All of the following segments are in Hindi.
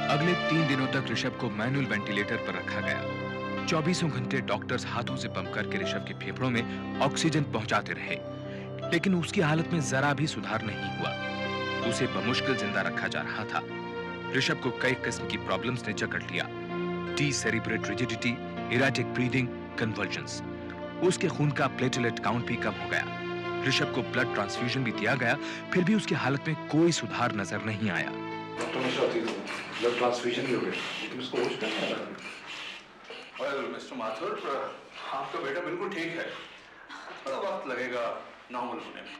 अगले 3 दिनों तक ऋषभ को मैनुअल वेंटिलेटर पर रखा गया। 24 घंटे डॉक्टर्स हाथों से पंप करके ऋषभ के फेफड़ों में ऑक्सीजन पहुंचाते रहे, लेकिन उसकी हालत में जरा भी सुधार नहीं हुआ। उसे बमुश्किल जिंदा रखा जा रहा था। ऋषभ को कई किस्म की प्रॉब्लम्स ने जकड़ लिया। डीसेरिब्रेट रिजिडिटी, इरेटिक ब्रीदिंग, कन्वर्जन्स। उसके खून का प्लेटलेट काउंट भी कम हो गया। ऋषभ को ब्लड ट्रांसफ्यूजन भी दिया गया, फिर भी उसकी हालत में कोई सुधार नजर नहीं आया। डॉक्टर मिश्रा, ब्लड ट्रांसफ्यूजन भी हो गया, लेकिन उसको होश नहीं आ रहा। वेल मिस्टर माथुर, आपका बेटा बिल्कुल ठीक है, थोड़ा वक्त लगेगा नॉर्मल होने में।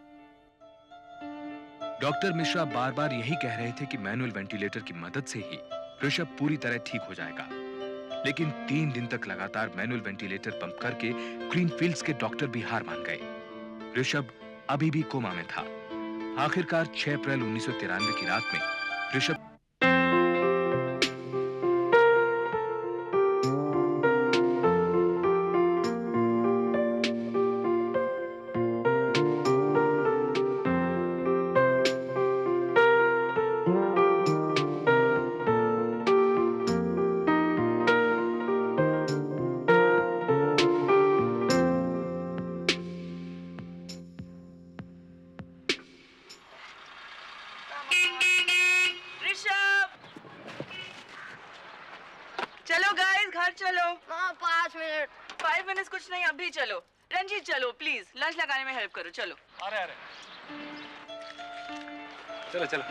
डॉक्टर मिश्रा बार बार यही कह रहे थे कि मैनुअल वेंटिलेटर की मदद से ही ऋषभ पूरी तरह ठीक हो जाएगा, लेकिन 3 दिन तक लगातार मैनुअल वेंटिलेटर पंप करके ग्रीनफील्ड्स के डॉक्टर भी हार मान गए। ऋषभ अभी भी कोमा में था। आखिरकार 6 अप्रैल 1993 की रात में ऋषभ चलो गाइस, घर चलो। 5 मिनट। 5 मिनट्स कुछ नहीं, अभी चलो। रंजीत चलो प्लीज, लंच लगाने में हेल्प करो। चलो। अरे चलो चलो,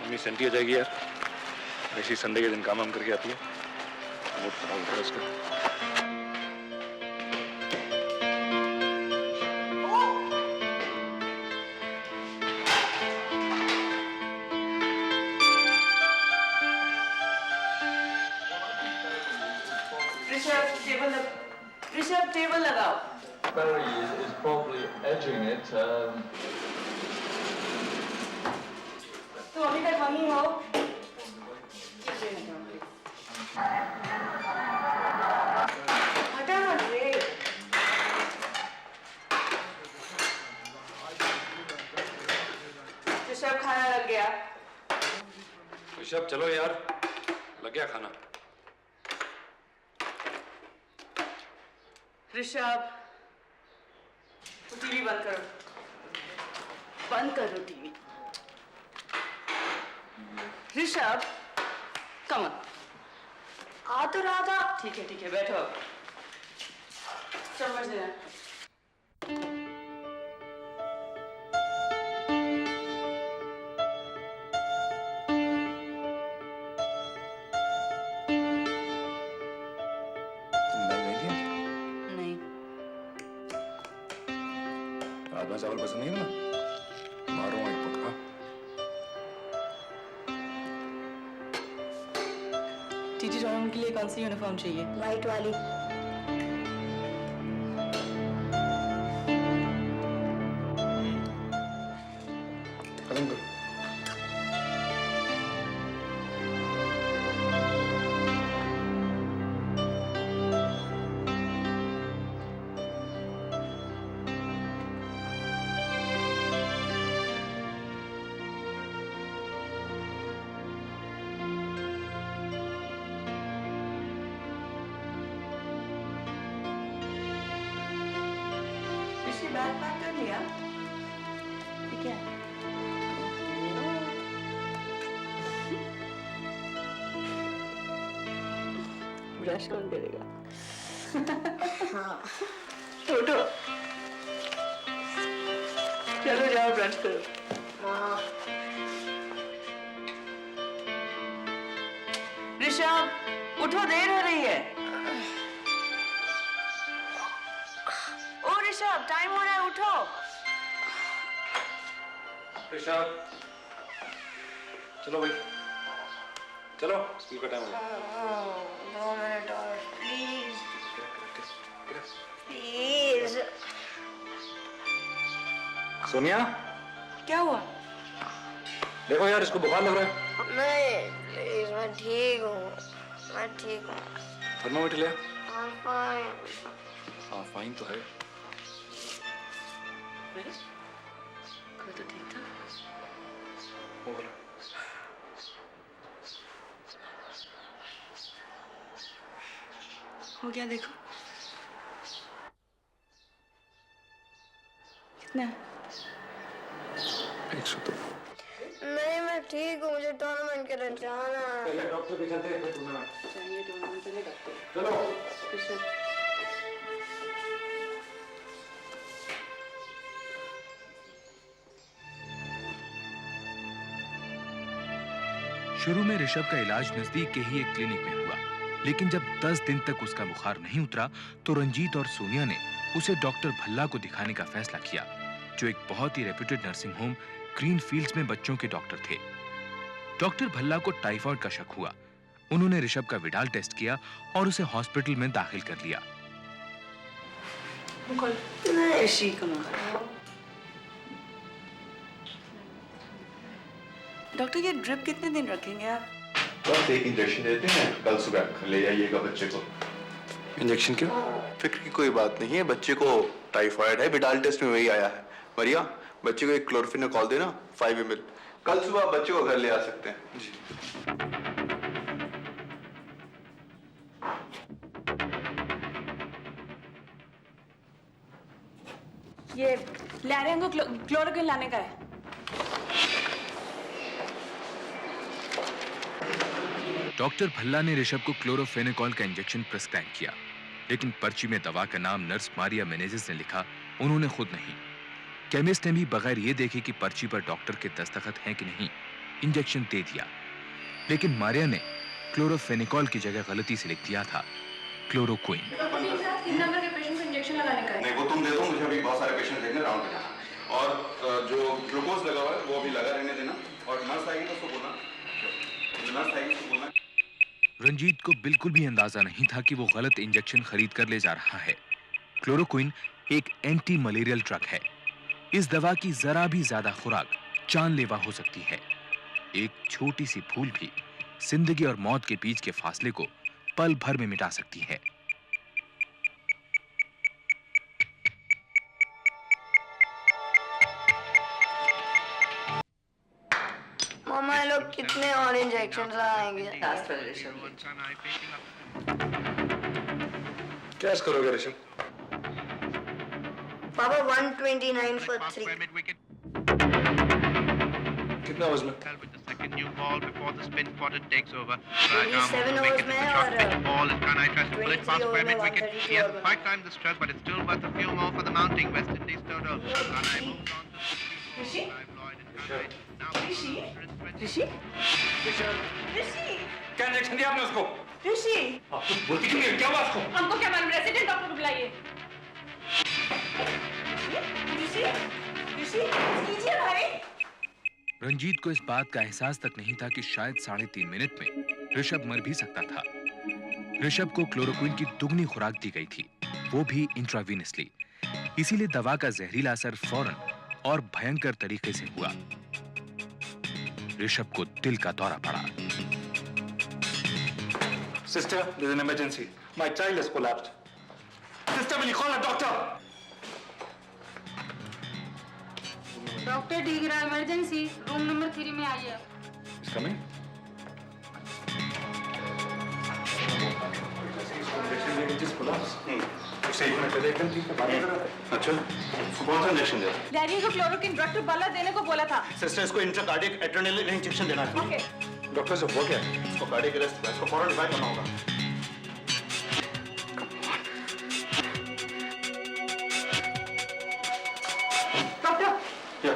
मम्मी सेंटी हो जाएगी यार, ऐसी संडे के दिन काम वाम करके आती है, मूड खराब होता है उसका। ऋषभ टेबल लगाओ। Barry is probably edging it. तो अभी तक वहीं हो। हटा मत रे। ऋषभ, खाना लग गया। ऋषभ चलो यार, लग गया खाना। ऋषभ, टीवी बंद करो। बंद करो टीवी। Rishabh, come on. आ तो रहा था। ठीक है बैठो। चम्मच देना। राजमा चावल पसंद नहीं है ना, मारो एक पक्का। टीटी जॉन के लिए कौन सी यूनिफॉर्म चाहिए? वाइट वाली। खत्म करो। बैग पैक कर लिया? ठीक है। ब्रश कौन करेगा? हाँ। उठो, चलो जाओ ब्रश करो। ऋषभ, उठो, देर हो रही है। ओ ऋषभ, टाइम हो रहा है, उठो। ऋषभ चलो भाई, चलो स्कूल का टाइम हो गया। 2 मिनट और प्लीज। प्लीज। सोनिया, क्या हुआ? देखो यार, इसको बुखार लग रहा है। नहीं प्लीज, मैं ठीक हूँ, मैं ठीक हूँ। थर्मामीटर ले। फाइन। हाँ फाइन तो है। कल तो ठीक था। हो गया। हो गया देखो। कितना? 102। नहीं मैं ठीक हूँ, मुझे टूर्नामेंट के लिए जाना है। पहले डॉक्टर के चलते हैं, फिर टूर्नामेंट। चाहिए टूर्नामेंट चले डॉक्टर। चलो। शुरू में ऋषभ का इलाज नजदीक के ही एक क्लिनिक में हुआ, लेकिन जब 10 दिन तक उसका बुखार नहीं उतरा तो रंजीत और सोनिया ने उसे डॉक्टर भल्ला को दिखाने का फैसला किया, जो एक बहुत ही reputed nursing home Green Fields में बच्चों के डॉक्टर थे। डॉक्टर भल्ला को टाइफाइड का शक हुआ। उन्होंने ऋषभ का विडाल टेस्ट किया और उसे हॉस्पिटल में दाखिल कर लिया। ऋषि कमाल। डॉक्टर ये ड्रिप कितने दिन रखेंगे आप? बस एक इंजेक्शन देते हैं, कल सुबह ले जाइएगा बच्चे को। इंजेक्शन क्यों? फिक्र की कोई बात नहीं है, बच्चे को टाइफाइड है, विडाल टेस्ट में वही आया है। मरिया, बच्चे को एक क्लोरोफिनेकॉल देना 5 ml। कल सुबह बच्चे को घर ले आ सकते हैं। जी। ये लहरिया को क्लोरोक्विन लाने का है। डॉक्टर भल्ला ने ऋषभ को क्लोरोफेनेकॉल का इंजेक्शन प्रिस्क्राइब किया, लेकिन पर्ची में दवा का नाम नर्स मारिया मेनेजेस ने लिखा, उन्होंने खुद नहीं। केमिस्ट ने भी बगैर ये देखे कि पर्ची पर डॉक्टर के दस्तखत हैं कि नहीं, इंजेक्शन दे दिया। लेकिन मारिया ने क्लोरोफेनेकॉल की जगह गलती से लिख दिया था क्लोरोक्विन। नहीं, वो तुम दे दो, मुझे अभी बहुत सारे पेशेंट देखने राउंड पे जाना। और जो ग्लूकोज लगा हुआ है वो अभी लगा रहने देना, और नर्स आएगी तो उसको बोलना, नर्स आएगी तो बोलना। रंजीत को बिल्कुल भी अंदाजा नहीं था कि वो गलत इंजेक्शन खरीद कर ले जा रहा है। क्लोरोक्विन एक एंटी मलेरियल ड्रग है। इस दवा की जरा भी ज्यादा खुराक जानलेवा हो सकती है। एक छोटी सी भूल भी जिंदगी और मौत के बीच के फासले को पल भर में मिटा सकती है। मामा ये लोग कितने और इंजेक्शन आएंगे? क्या करोगे ऋषभ? पापा 129 for 3. कितना वजन? New ball before the spin spotter takes over. 27 overs में और Ball is Kanai tries to pull it 23 past over by में mid-wicket. 132 He has over. quite timed the stroke, but it's still worth a few more for the mounting West Indies total. Kanai moves on to Rishi? Clive Lloyd and Kanai. Now Rishi? Rishi? ऋषि? क्या इंजेक्शन दिया आपने उसको? ऋषि? आप तो बोलती क्यों नहीं? क्या हुआ उसको? हमको क्या मालूम, रेसिडेंट डॉक्टर को बुलाइए। ऋषि? ऋषि? कीजिए भाई। रंजीत को इस बात का एहसास तक नहीं था कि शायद 3.5 मिनट में ऋषभ मर भी सकता था। ऋषभ को क्लोरोक्विन की दुगनी खुराक दी गई थी, वो भी इंट्रावीनसली। इसीलिए दवा का जहरीला असर फौरन और भयंकर तरीके से हुआ। ऋषभ को दिल का दौरा पड़ा। Sister, there's an emergency. My child has collapsed. Sister, will you call a doctor? Doctor ठीक रहा, इमरजेंसी रूम नंबर 3 में आइए। He's coming. अच्छा, उसको कौन सा इंजेक्शन दिया? लहरिया को क्लोरोक्विन डॉक्टर भल्ला देने को बोला था। सिस्टर, इसको इंट्राकार्डिक एड्रेनालिन इंजेक्शन देना है। ओके। डॉक्टर साहब वो क्या है? इसको कार्डियक अरेस्ट, इसको फौरन डिवाइड करना होगा। डॉक्टर। या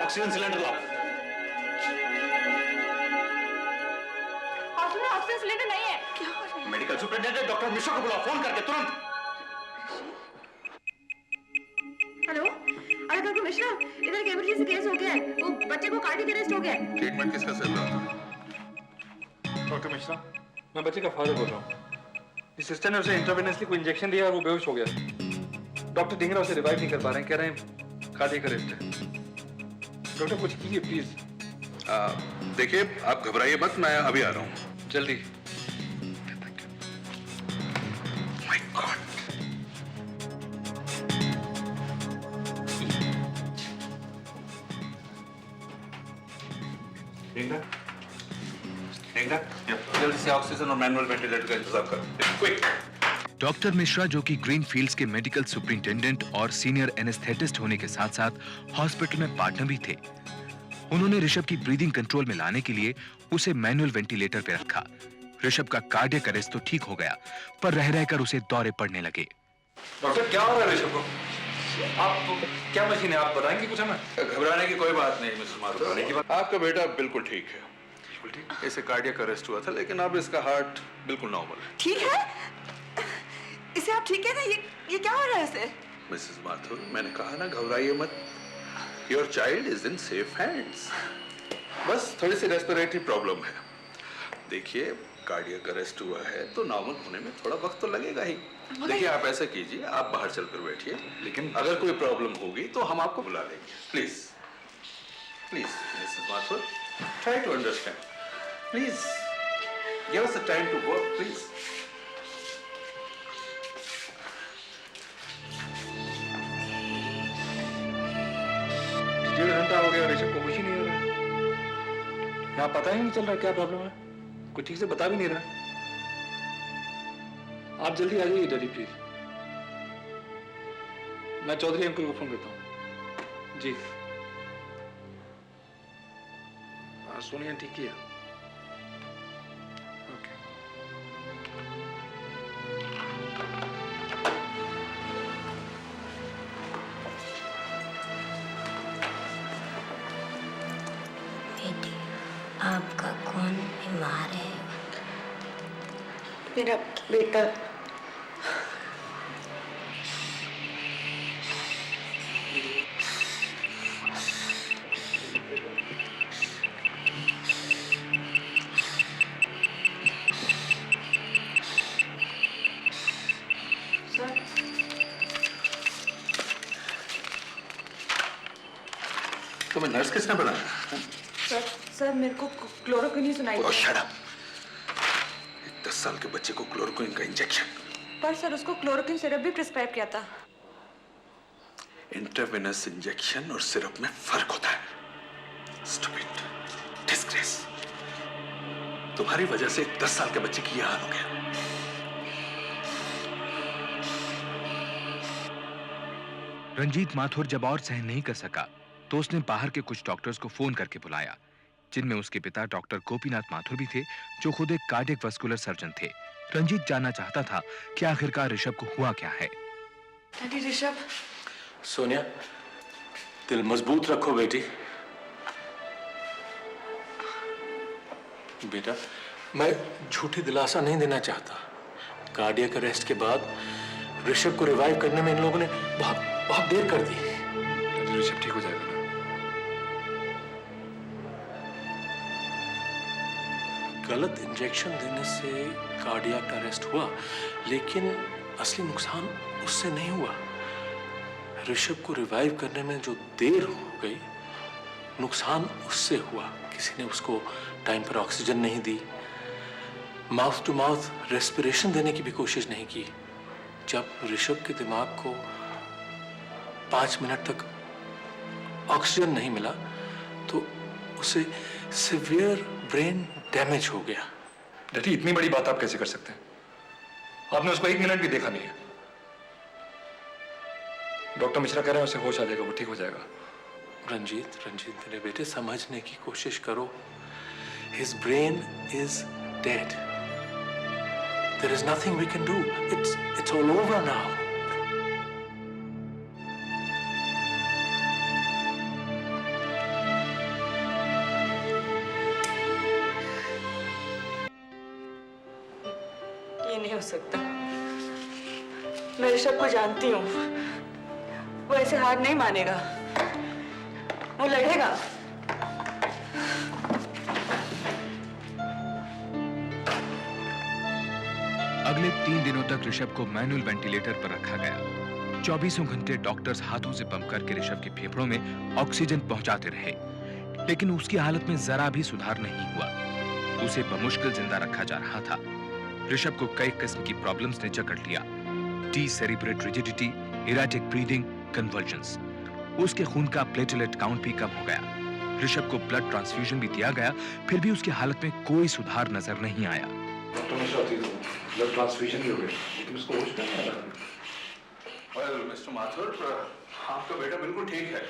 ऑक्सीजन सिलेंडर लाओ। ऑक्सीजन सिलेंडर नहीं है। क्या हो रहा है? मेडिकल सुपरिटेंडेंट डॉक्टर मिश्रा को बुलाओ, फोन करके तुरंत। हेलो, अरे डॉक्टर मिश्रा, इधर एक इमरजेंसी केस हो गया है। वो बच्चे को कार्डियक अरेस्ट हो गया है। ट्रीटमेंट किसका चल रहा था? डॉक्टर मिश्रा, मैं बच्चे का फादर बोल रहा हूँ। इस सिस्टर ने उसे इंट्रावेनसली कोई इंजेक्शन दिया और वो बेहोश हो गया। डॉक्टर ढींगरा उसे रिवाइव नहीं कर पा रहे हैं, कह रहे हैं कार्डियक अरेस्ट है। डॉक्टर कुछ कीजिए प्लीज। देखिए, आप घबराइए मत, मैं अभी आ रहा हूँ। जल्दी। जल्दी से ऑक्सीजन और मैनुअल वेंटिलेटर का इंतजाम करो, क्विक। डॉक्टर मिश्रा, जो कि ग्रीन फील्ड्स के मेडिकल सुपरिंटेंडेंट और सीनियर एनेस्थेटिस्ट होने के साथ साथ हॉस्पिटल में पार्टनर भी थे, उन्होंने ऋषभ की ब्रीदिंग कंट्रोल में लाने के लिए उसे मैनुअल वेंटिलेटर पे रखा। ऋषभ का कार्डियक अरेस्ट तो ठीक हो गया, पर रह रहकर उसे दौरे पड़ने लगे। डॉक्टर क्या हो रहा है ऋषभ को? आप क्या मशीन है, आप बताएंगे कुछ हमें? घबराने की कोई बात नहीं मिसेस माथुर, आपका बेटा बिल्कुल ठीक है। इसे कार्डियक अरेस्ट हुआ था, लेकिन अब इसका हार्ट बिल्कुल नॉर्मल है। ठीक है? इसे आप ठीक है ना? ये क्या हो रहा है इसे? मिसेस माथुर, मैंने कहा ना घबराइए मत। Your child is in safe hands. बस थोड़ी सी रेस्पिरेटरी प्रॉब्लम है। देखिए, कार्डियक अरेस्ट हुआ है तो नॉर्मल होने में थोड़ा वक्त तो लगेगा ही। देखिए, आप ऐसा कीजिए, आप बाहर चलकर बैठिए, लेकिन अगर कोई प्रॉब्लम होगी तो हम आपको बुला लेंगे। Please please Mrs Mathur, try to understand. Please give us the time to work, please. 1.5 घंटा हो गया, ऋषभ को कुछ ही नहीं हो रहा है। यहाँ पता ही नहीं चल रहा क्या प्रॉब्लम है, कुछ ठीक से बता भी नहीं रहा। आप जल्दी आ जाइए डैडी प्लीज। मैं चौधरी अंकल को फोन करता हूँ। जी सोनिया ठीक किया। ओके। बेटी, आपका कौन बीमार है? मेरा बेटा। तुम्हें नर्स किसने बनाया? सर मेरे को क्लोरोक्विन सुनाई Oh, shut up! 10 साल के बच्चे को क्लोरोक्विन का इंजेक्शन। पर सर उसको क्लोरोक्विन सिरप भी प्रिस्क्राइब किया था। इंट्रावेनस इंजेक्शन और सिरप में फर्क होता है। Stupid, disgrace। तुम्हारी वजह से 10 साल के बच्चे की यह हाल हो गया। रंजीत माथुर जब और सहन नहीं कर सका तो उसने बाहर के कुछ डॉक्टर्स को फोन करके बुलाया, जिनमें उसके पिता डॉक्टर गोपीनाथ माथुर भी थे, जो खुद एक कार्डियक वस्कुलर सर्जन थे। रंजीत जानना चाहता था कि आखिरकार ऋषभ को हुआ क्या है। डैडी ऋषभ। सोनिया, दिल मजबूत रखो बेटी। बेटा, मैं झूठी दिलासा नहीं देना चाहता। कार्डियक अरेस्ट के बाद ऋषभ को रिवाइव करने में इन लोगों ने बहुत देर कर दी। ऋषभ ठीक हो जाएगा ना? गलत इंजेक्शन देने से कार्डियक अरेस्ट हुआ, लेकिन असली नुकसान उससे नहीं हुआ। ऋषभ को रिवाइव करने में जो देर हो गई, नुकसान उससे हुआ। किसी ने उसको टाइम पर ऑक्सीजन नहीं दी, माउथ टू माउथ रेस्पिरेशन देने की भी कोशिश नहीं की। जब ऋषभ के दिमाग को 5 मिनट तक ऑक्सीजन नहीं मिला तो उसे सिवियर ब्रेन डैमेज हो गया। डैडी, इतनी बड़ी बात आप कैसे कर सकते हैं? आपने उसको 1 मिनट भी देखा नहीं है। डॉक्टर मिश्रा कह रहे हैं उसे होश आ जाएगा, वो ठीक हो जाएगा। रंजीत मेरे बेटे, समझने की कोशिश करो। His brain is dead. There is nothing we can do. It's all over now. ये नहीं हो सकता। मैं ऋषभ को जानती हूँ, वो ऐसे हार नहीं मानेगा, वो लड़ेगा। अगले 3 दिनों तक ऋषभ को मैनुअल वेंटिलेटर पर रखा गया। 24 घंटे डॉक्टर्स हाथों से पंप करके ऋषभ के फेफड़ों में ऑक्सीजन पहुंचाते रहे, लेकिन उसकी हालत में जरा भी सुधार नहीं हुआ। उसे बमुश्किल जिंदा रखा जा रहा था। ऋषभ को कई किस्म की प्रॉब्लम्स ने जकड़ लिया। डीसेरिब्रेट रिजिडिटी, इरेटिक ब्रीदिंग, कन्वर्जन्स। उसके खून का प्लेटलेट काउंट भी कम हो गया। ऋषभ को ब्लड ट्रांसफ्यूजन भी दिया गया, फिर भी उसकी हालत में कोई सुधार नजर नहीं आया। डॉक्टर मिश्रा ब्लड ट्रांसफ्यूजन भी हो गया लेकिन उसको होश नहीं आ रहा। वेल मिस्टर माथुर, आपका बेटा बिल्कुल ठीक है,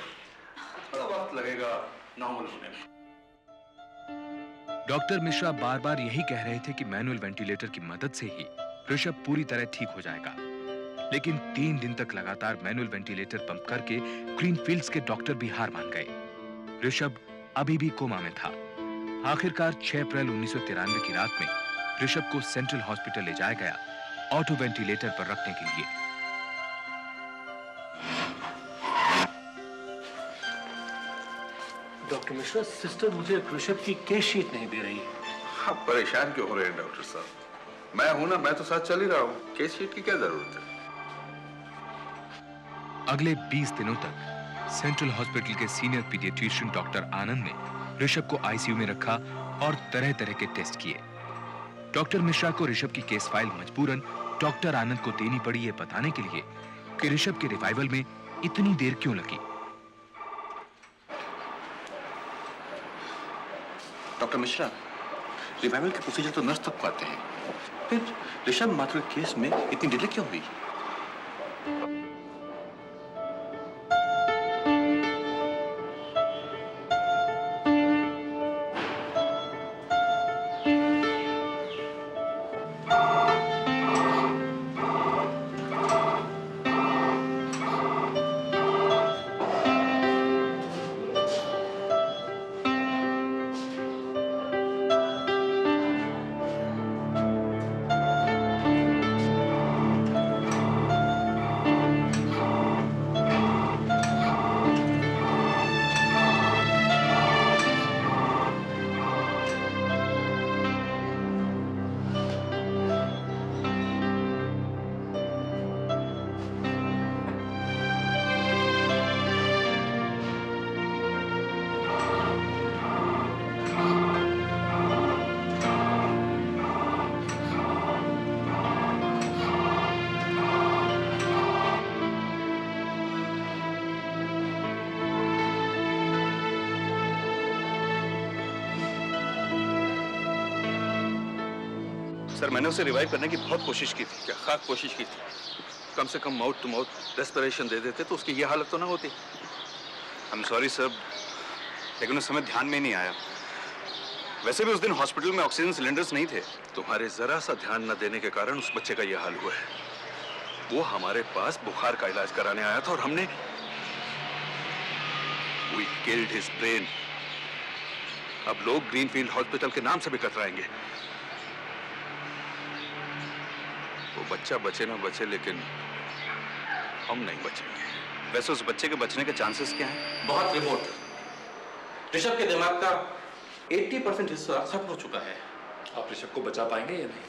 थोड़ा वक्त लगेगा नॉर्मल होने में। डॉक्टर मिश्रा बार बार यही कह रहे थे कि मैनुअल वेंटिलेटर की मदद से ही ऋषभ पूरी तरह ठीक हो जाएगा, लेकिन 3 दिन तक लगातार मैनुअल वेंटिलेटर पंप करके ग्रीनफील्ड्स के डॉक्टर भी हार मान गए। ऋषभ अभी भी कोमा में था। आखिरकार 6 अप्रैल 1993 की रात में ऋषभ को सेंट्रल हॉस्पिटल ले जाया गया ऑटो वेंटिलेटर पर रखने के लिए। डॉक्टर मिश्रा, सिस्टर मुझे ऋषभ की केस शीट नहीं दे रही। आप परेशान क्यों हो रहे हैं डॉक्टर साहब? मैं हूं ना, मैं तो साथ चल ही रहा हूं, केस शीट की क्या जरूरत है? अगले 20 दिनों तक सेंट्रल हॉस्पिटल के सीनियर पीडियाट्रिशियन डॉक्टर आनंद ने ऋषभ को आईसीयू में रखा और तरह तरह के टेस्ट किए। डॉक्टर मिश्रा को ऋषभ की केस फाइल मजबूरन डॉक्टर आनंद को देनी पड़ी ये बताने के लिए कि ऋषभ के रिवाइवल में इतनी देर क्यों लगी। डॉक्टर मिश्रा, रिवाइवल के प्रोसीजर तो नर्स तक पाते हैं, फिर ऋषभ माथुर केस में इतनी डिले क्यों हुई? सर, मैंने उसे रिवाइव करने की बहुत कोशिश की थी। क्या खाक कोशिश की थी? कम से कम माउथ टू माउथ रेस्पिरेशन दे देते तो उसकी ये हालत तो ना होती। आई एम सॉरी सर, लेकिन उस समय ध्यान में नहीं आया। वैसे भी उस दिन हॉस्पिटल में ऑक्सीजन सिलेंडर्स नहीं थे। तुम्हारे जरा सा ध्यान न देने के कारण उस बच्चे का यह हाल हुआ है। वो हमारे पास बुखार का इलाज कराने आया था और हमने We killed his brain. अब लोग ग्रीनफील्ड हॉस्पिटल के नाम से भी कतराएंगे। वो बच्चा बचे ना बचे, लेकिन हम नहीं बचेंगे। वैसे उस बच्चे के बचने के चांसेस क्या हैं? बहुत रिमोट। ऋषभ के दिमाग का 80% हिस्सा खत्म हो चुका है। आप ऋषभ को बचा पाएंगे या नहीं?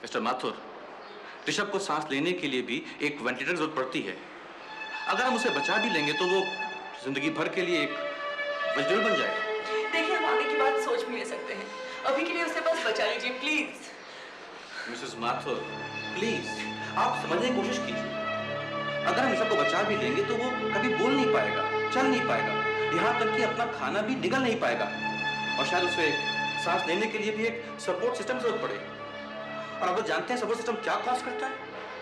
मिस्टर माथुर, ऋषभ को सांस लेने के लिए भी एक वेंटिलेटर की जरूरत पड़ती है। अगर हम उसे बचा भी लेंगे तो वो जिंदगी भर के लिए एक वेजिटेबल बन जाएगा। देखिए, हम आगे की बात सोच भी ले सकते हैं। अभी के लिए उसे बस बचा लीजिए प्लीज। मिसेस माथुर, प्लीज आप समझने की कोशिश कीजिए। अगर हम ऋषभ को बचा भी लेंगे तो वो कभी बोल नहीं पाएगा, चल नहीं पाएगा, यहाँ तक कि अपना खाना भी निगल नहीं पाएगा, और शायद उसे सांस लेने के लिए भी एक सपोर्ट सिस्टम की जरूरत पड़े। और आप लोग जानते हैं सपोर्ट सिस्टम क्या कॉस्ट करता है?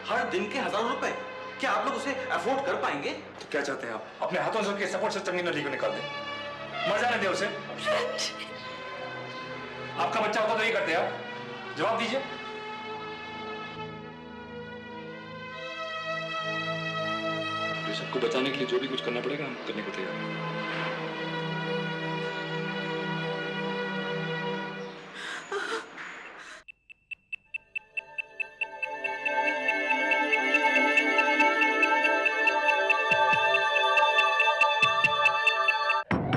हर दिन के हजारों रुपए। क्या आप लोग उसे अफोर्ड कर पाएंगे? तो क्या चाहते हैं आप? अपने हाथों से सपोर्ट सिस्टम की नली को निकाल दें, मर जाने दें उसे। आपका बच्चा होता तो ये करते आप? जवाब दीजिए। ऋषभ को बचाने के लिए जो भी कुछ करना पड़ेगा हम करने को तैयार हैं।